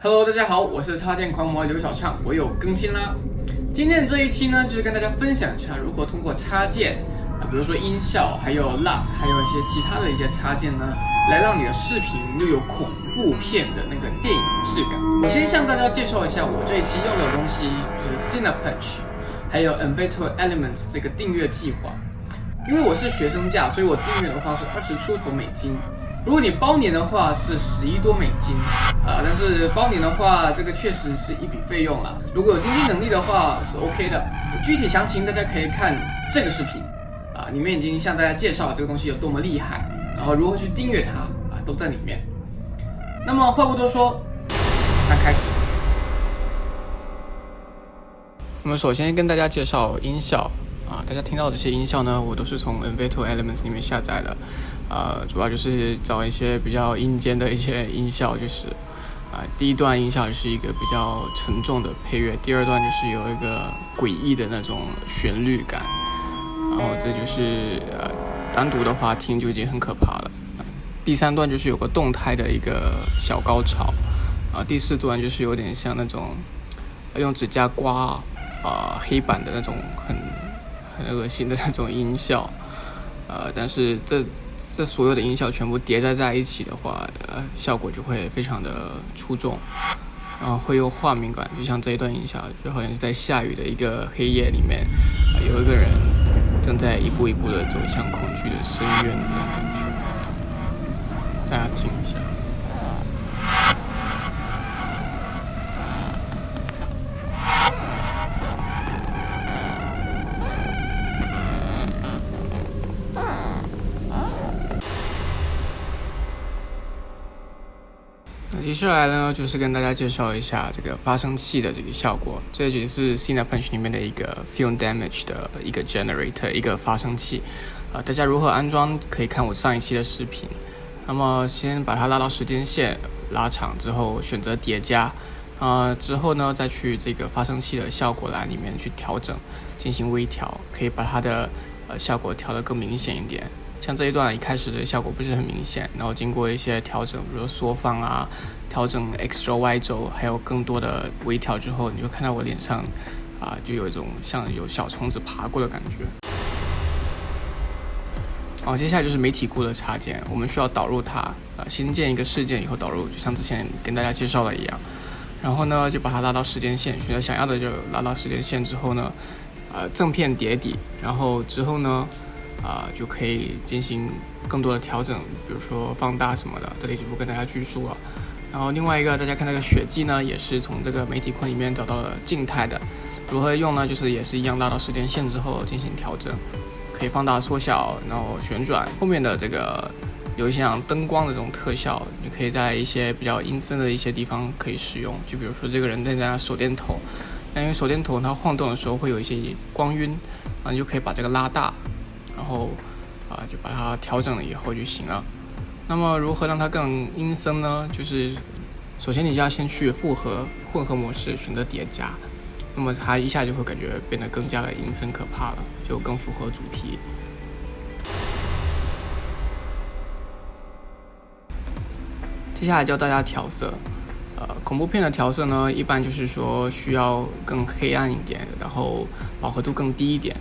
Hello， 大家好，我是插件狂魔刘小畅，我有更新啦。今天这一期呢，就是跟大家分享一下如何通过插件比如说音效，还有 LUT， 还有一些其他的一些插件呢，来让你的视频又有恐怖片的那个电影质感。我先向大家介绍一下我这一期用的东西，就是 Cinepunch， 还有 Envato Elements 这个订阅计划。因为我是学生价，所以我订阅的话是20出头美金。如果你包年的话是11多美金，但是包年的话，这个确实是一笔费用啦。如果有经济能力的话是 OK 的。具体详情大家可以看这个视频，里面已经向大家介绍这个东西有多么厉害，然后如何去订阅它都在里面。那么话不多说，马上开始。我们首先跟大家介绍音效。大家听到这些音效呢，我都是从 Envato Elements 里面下载的，主要就是找一些比较阴间的一些音效，就是第一段音效就是一个比较沉重的配乐，第二段就是有一个诡异的那种旋律感，然后这就是单独的话听就已经很可怕了。第三段就是有个动态的一个小高潮，第四段就是有点像那种用指甲刮黑板的那种很恶心的那种音效，但是这所有的音效全部叠在一起的话，效果就会非常的出众，然后会有画面感，就像这一段音效，就好像是在下雨的一个黑夜里面，有一个人正在一步一步的走向恐惧的深渊，这种感觉，大家听一下。接下来呢，就是跟大家介绍一下这个发生器的这个效果。这就是 Cinepunch 里面的一个 Film Damage 的一个 Generator， 一个发生器。大家如何安装，可以看我上一期的视频。那么先把它拉到时间线，拉长之后选择叠加，之后呢再去这个发生器的效果栏里面去调整，进行微调，可以把它的效果调得更明显一点。像这一段一开始的效果不是很明显，然后经过一些调整，比如说缩放调整 X 轴 Y 轴，还有更多的微调之后，你就看到我脸上就有一种像有小虫子爬过的感觉。接下来就是媒体库的插件，我们需要导入它，新建一个事件以后导入，就像之前跟大家介绍的一样。然后呢，就把它拉到时间线，选择想要的就拉到时间线之后呢，正片叠底，然后之后呢就可以进行更多的调整，比如说放大什么的，这里就不跟大家赘述了。然后另外一个，大家看那个血迹呢，也是从这个媒体库里面找到了静态的，如何用呢？就是也是一样拉到时间线之后进行调整，可以放大、缩小，然后旋转。后面的这个有一些像灯光的这种特效，你可以在一些比较阴森的一些地方可以使用，就比如说这个人在那手电筒，因为手电筒它晃动的时候会有一些光晕，你就可以把这个拉大。然后就把它调整了以后就行了。那么如何让它更阴森呢？就是首先你就要先去混合模式，选择叠加，那么它一下就会感觉变得更加的阴森可怕了，就更符合主题。接下来教大家调色。恐怖片的调色呢，一般就是说需要更黑暗一点，然后饱和度更低一点。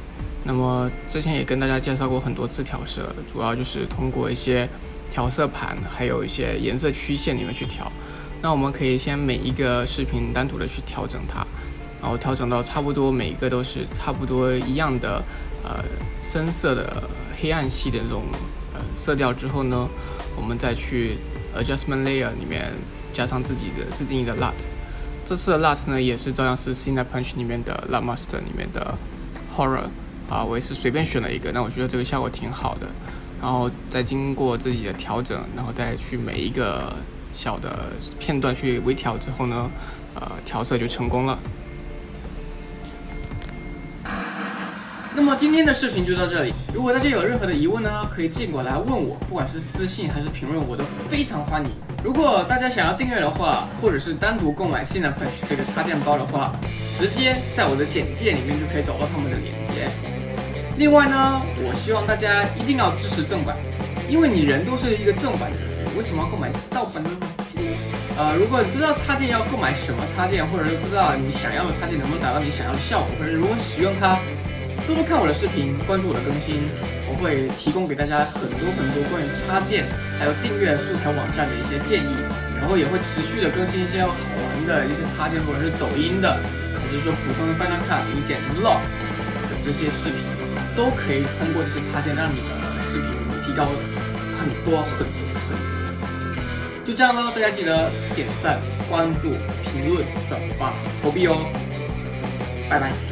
那么之前也跟大家介绍过很多次调色，主要就是通过一些调色盘，还有一些颜色曲线里面去调。那我们可以先每一个视频单独的去调整它，然后调整到差不多每一个都是差不多一样的深色的黑暗系的这种色调之后呢，我们再去 Adjustment Layer 里面加上自己的自定义的 LUT。这次的 LUT 呢，也是照样是 Cinepunch 里面的 LUT Master 里面的 Horror。我也是随便选了一个，那我觉得这个效果挺好的，然后再经过自己的调整，然后再去每一个小的片段去微调之后呢，调色就成功了。那么今天的视频就到这里，如果大家有任何的疑问呢，可以尽管来问我，不管是私信还是评论，我都非常欢迎。如果大家想要订阅的话，或者是单独购买 Cinepunch 这个插件包的话，直接在我的简介里面就可以找到他们的链接。另外呢，我希望大家一定要支持正版，因为你人都是一个正版的人，为什么要购买盗版呢？如果你不知道插件要购买什么插件，或者是不知道你想要的插件能不能达到你想要的效果，或者是如何使用它，多多看我的视频，关注我的更新，我会提供给大家很多关于插件还有订阅素材网站的一些建议，然后也会持续的更新一些好玩的一些插件，或者是抖音的，还是说普通的 Final Cut 理解 Vlog 的这些视频，都可以通过这些插件让你的视频提高很多。就这样咯，大家记得点赞、关注、评论、转发、投币哦，拜拜。